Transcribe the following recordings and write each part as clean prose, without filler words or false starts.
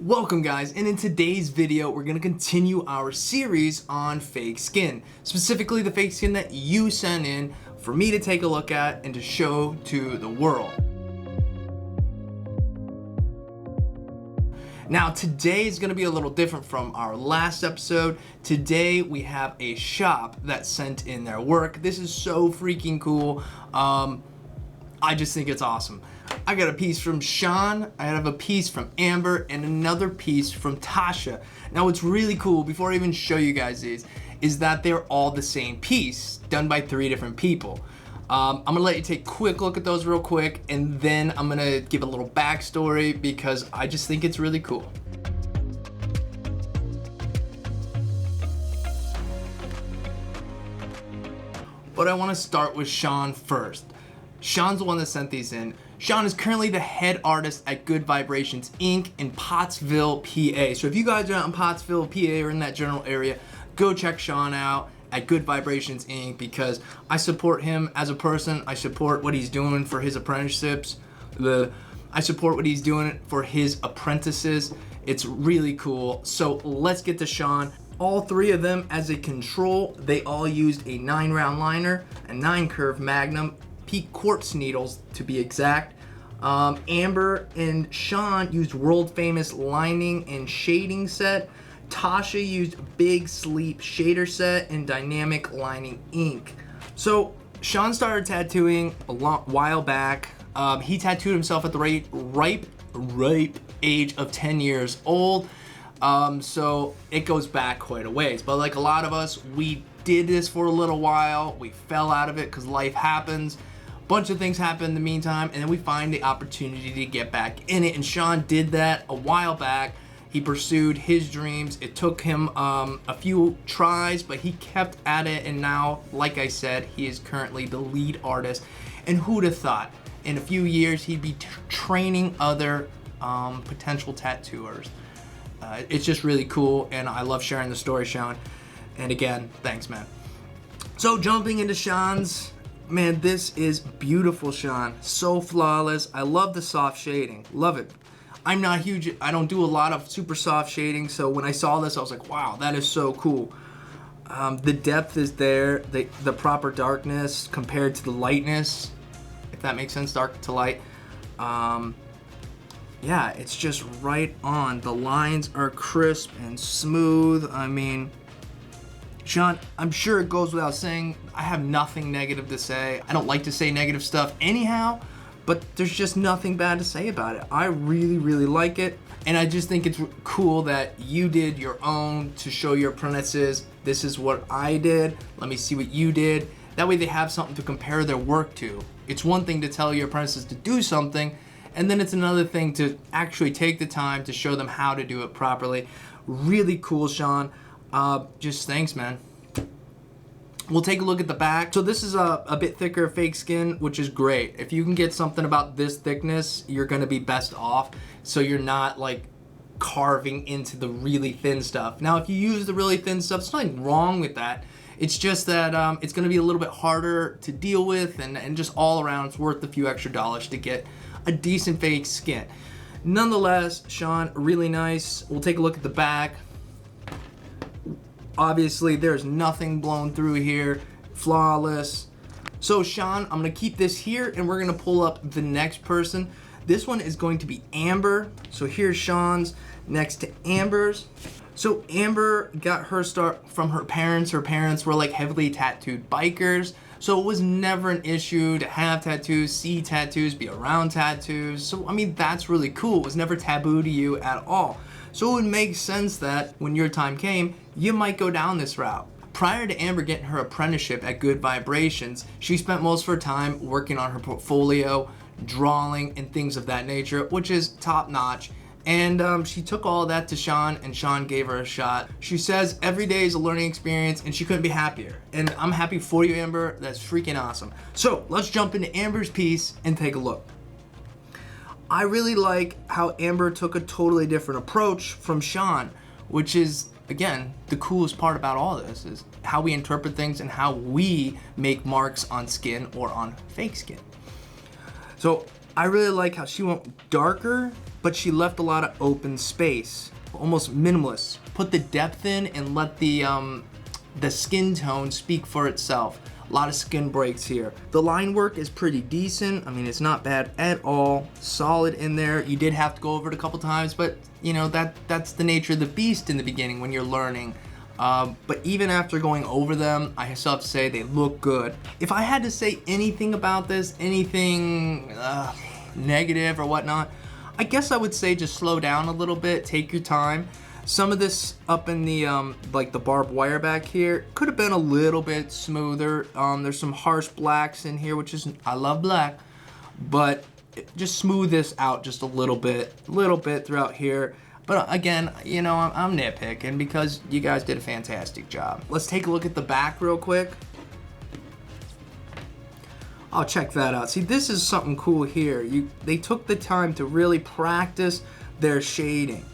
Welcome guys, and in today's video we're going to continue our series on fake skin, specifically the fake skin that you sent in for me to take a look at and to show to the world. Now today is going to be a little different from our last episode. Today we have a shop that sent in their work. This is so freaking cool. I just think it's awesome. I got a piece from Sean, I have a piece from Amber, and another piece from Tasha. Now what's really cool, before I even show you guys these, is that they're all the same piece, done by 3 different people. I'm gonna let you take a quick look at those real quick, and then I'm gonna give a little backstory because I just think it's really cool. But I wanna start with Sean first. Sean's the one that sent these in. Sean is currently the head artist at Good Vibrations Inc. in Pottsville, PA. So if you guys are out in Pottsville, PA, or in that general area, go check Sean out at Good Vibrations Inc. because I support him as a person. I support what he's doing for his apprenticeships. I support what he's doing for his apprentices. It's really cool. So let's get to Sean. All 3 of them as a control, they all used a 9-round liner, a 9-curve Magnum, peak quartz needles to be exact. Amber and Sean used world famous lining and shading set. Tasha used Big Sleep shader set and dynamic lining ink. So Sean started tattooing a while back. He tattooed himself at the ripe age of 10 years old. So it goes back quite a ways. But like a lot of us, we did this for a little while. We fell out of it because life happens. Bunch of things happen in the meantime, and then we find the opportunity to get back in it, and Sean did that a while back. He pursued his dreams. It took him a few tries, but he kept at it, and now, like I said, he is currently the lead artist. And who'd have thought in a few years he'd be training other potential tattooers. It's just really cool, and I love sharing the story, Sean. And again, thanks, man. So jumping into Sean's, man, this is beautiful, Sean. So flawless. I love the soft shading. Love it. I'm not huge. I don't do a lot of super soft shading, so when I saw this, I was like, wow, that is so cool. The depth is there. The proper darkness compared to the lightness, if that makes sense, dark to light. Yeah, it's just right on. The lines are crisp and smooth. I mean, Sean, I'm sure it goes without saying, I have nothing negative to say. I don't like to say negative stuff anyhow, but there's just nothing bad to say about it. I really, really like it. And I just think it's cool that you did your own to show your apprentices, this is what I did, let me see what you did. That way they have something to compare their work to. It's one thing to tell your apprentices to do something, and then it's another thing to actually take the time to show them how to do it properly. Really cool, Sean. Just thanks, man. We'll take a look at the back. So this is a bit thicker fake skin, which is great. If you can get something about this thickness, you're gonna be best off. So you're not like carving into the really thin stuff. Now, if you use the really thin stuff, there's nothing wrong with that. It's just that it's gonna be a little bit harder to deal with, and just all around, it's worth a few extra dollars to get a decent fake skin. Nonetheless, Sean, really nice. We'll take a look at the back. Obviously, there's nothing blown through here. Flawless. So, Sean, I'm gonna keep this here, and we're gonna pull up the next person. This one is going to be Amber. So here's Sean's next to Amber's. So Amber got her start from her parents. Her parents were like heavily tattooed bikers. So it was never an issue to have tattoos, see tattoos, be around tattoos. So, I mean, that's really cool. It was never taboo to you at all. So it would make sense that when your time came, you might go down this route. Prior to Amber getting her apprenticeship at Good Vibrations, she spent most of her time working on her portfolio, drawing, and things of that nature, which is top notch. And she took all of that to Sean, and Sean gave her a shot. She says every day is a learning experience, and she couldn't be happier. And I'm happy for you, Amber. That's freaking awesome. So let's jump into Amber's piece and take a look. I really like how Amber took a totally different approach from Sean, which is, again, the coolest part about all this is how we interpret things and how we make marks on skin or on fake skin. So I really like how she went darker but she left a lot of open space, almost minimalist. Put the depth in and let the skin tone speak for itself. A lot of skin breaks here. The line work is pretty decent. I mean, it's not bad at all. Solid in there. You did have to go over it a couple times, but you know, that's the nature of the beast in the beginning when you're learning. But even after going over them, I still have to say they look good. If I had to say anything about this, anything negative or whatnot, I guess I would say just slow down a little bit, take your time. Some of this up in the like the barbed wire back here could have been a little bit smoother. There's some harsh blacks in here, which is, I love black, but just smooth this out just a little bit throughout here. But again, you know, I'm nitpicking because you guys did a fantastic job. Let's take a look at the back real quick. Oh, check that out. See, this is something cool here. They took the time to really practice their shading.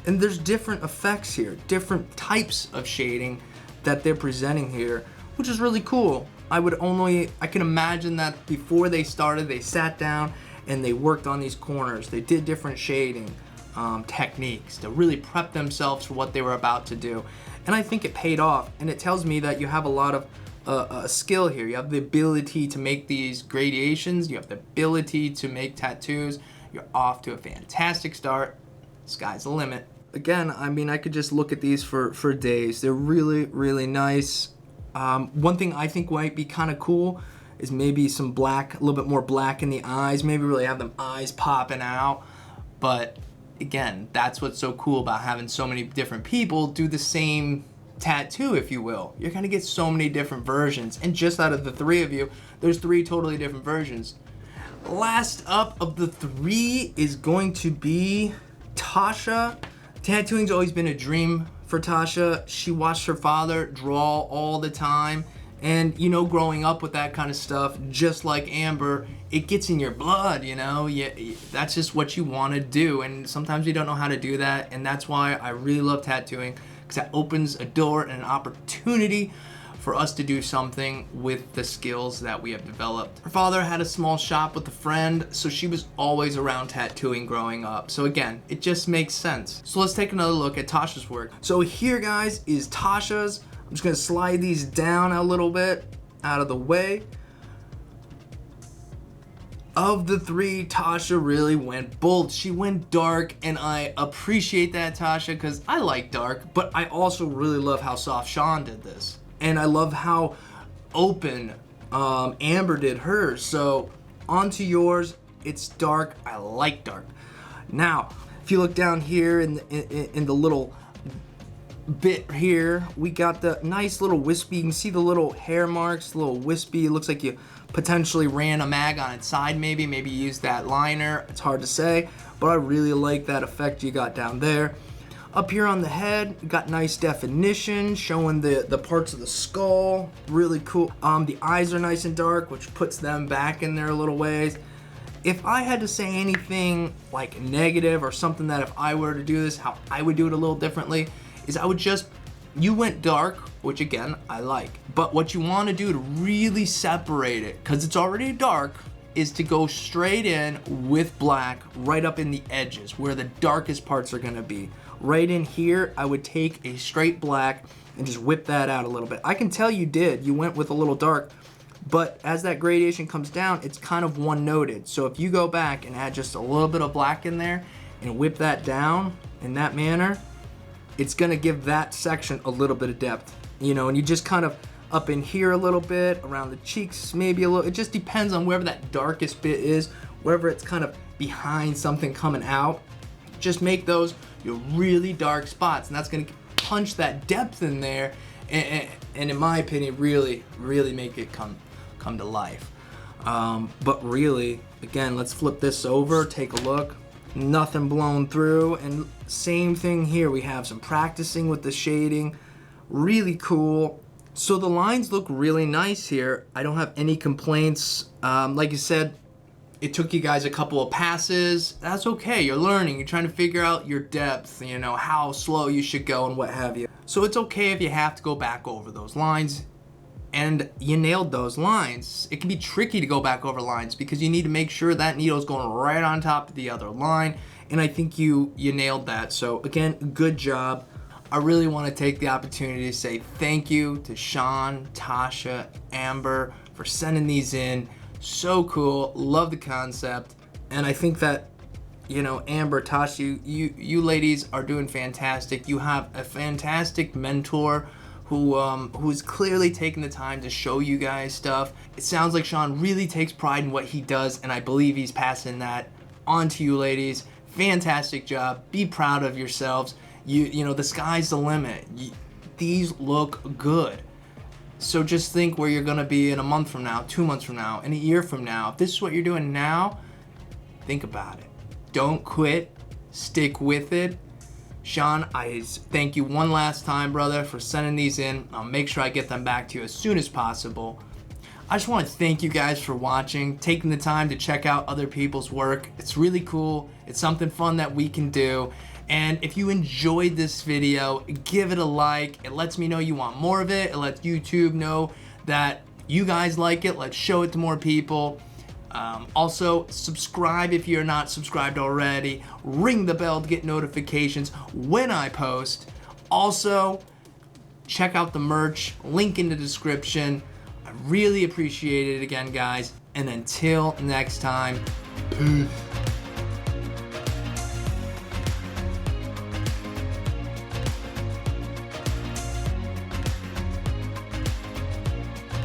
And there's different effects here, different types of shading that they're presenting here, which is really cool. I can imagine that before they started, they sat down and they worked on these corners. They did different shading techniques to really prep themselves for what they were about to do. And I think it paid off. And it tells me that you have a lot of skill here. You have the ability to make these gradations. You have the ability to make tattoos. You're off to a fantastic start. Sky's the limit. Again, I mean, I could just look at these for days. They're really, really nice. One thing I think might be kind of cool is maybe some black, a little bit more black in the eyes. Maybe really have them eyes popping out. But again, that's what's so cool about having so many different people do the same tattoo, if you will. You're gonna get so many different versions. And just out of the three of you, there's three totally different versions. Last up of the three is going to be Tasha. Tattooing's always been a dream for Tasha. She watched her father draw all the time. And, you know, growing up with that kind of stuff, just like Amber, it gets in your blood, you know? That's just what you want to do. And sometimes you don't know how to do that. And that's why I really love tattooing, because that opens a door and an opportunity for us to do something with the skills that we have developed. Her father had a small shop with a friend, so she was always around tattooing growing up. So again, it just makes sense. So let's take another look at Tasha's work. So here, guys, is Tasha's. I'm just gonna slide these down a little bit out of the way. Of the three, Tasha really went bold. She went dark, and I appreciate that, Tasha, because I like dark, but I also really love how soft Sean did this. And I love how open Amber did hers. So onto yours, it's dark. I like dark. Now, if you look down here in the little bit here, we got the nice little wispy. You can see the little hair marks, a little wispy. It looks like you potentially ran a mag on its side, maybe used that liner. It's hard to say, but I really like that effect you got down there. Up here on the head, you got nice definition showing the parts of the skull. Really cool. The eyes are nice and dark, which puts them back in there a little ways. If I had to say anything like negative or something that if I were to do this, how I would do it a little differently, is you went dark, which again, I like. But what you want to do to really separate it, because it's already dark, is to go straight in with black right up in the edges where the darkest parts are gonna be. Right in here, I would take a straight black and just whip that out a little bit. I can tell you went with a little dark, but as that gradation comes down, it's kind of one-noted. So if you go back and add just a little bit of black in there and whip that down in that manner, it's gonna give that section a little bit of depth, you know, and you just kind of up in here a little bit, around the cheeks maybe a little. It just depends on wherever that darkest bit is, wherever it's kind of behind something coming out. Just make those your really dark spots, and that's gonna punch that depth in there, and in my opinion, really make it come to life. But really, again, let's flip this over, take a look. Nothing blown through, and same thing here. We have some practicing with the shading. Really cool. So the lines look really nice here. I don't have any complaints. Like I said, it took you guys a couple of passes. That's okay, you're learning. You're trying to figure out your depth, you know, how slow you should go and what have you. So it's okay if you have to go back over those lines. And you nailed those lines. It can be tricky to go back over lines because you need to make sure that needle is going right on top of the other line. and I think you nailed that. So again, good job. I really want to take the opportunity to say thank you to Sean, Tasha, Amber for sending these in. So cool. Love the concept. And I think that, you know, Amber, Tasha, you ladies are doing fantastic. You have a fantastic mentor who's clearly taking the time to show you guys stuff. It sounds like Sean really takes pride in what he does, and I believe he's passing that on to you ladies. Fantastic job. Be proud of yourselves. You know, the sky's the limit. These look good. So just think where you're gonna be in a month from now, 2 months from now, in a year from now. If this is what you're doing now, think about it. Don't quit. Stick with it. Sean, I thank you one last time, brother, for sending these in. I'll make sure I get them back to you as soon as possible. I just want to thank you guys for watching, taking the time to check out other people's work. It's really cool. It's something fun that we can do. And if you enjoyed this video, give it a like. It lets me know you want more of it. It lets YouTube know that you guys like it. Let's show it to more people. Also, subscribe if you're not subscribed already. Ring the bell to get notifications when I post. Also, check out the merch, link in the description. I really appreciate it again, guys. And until next time, peace.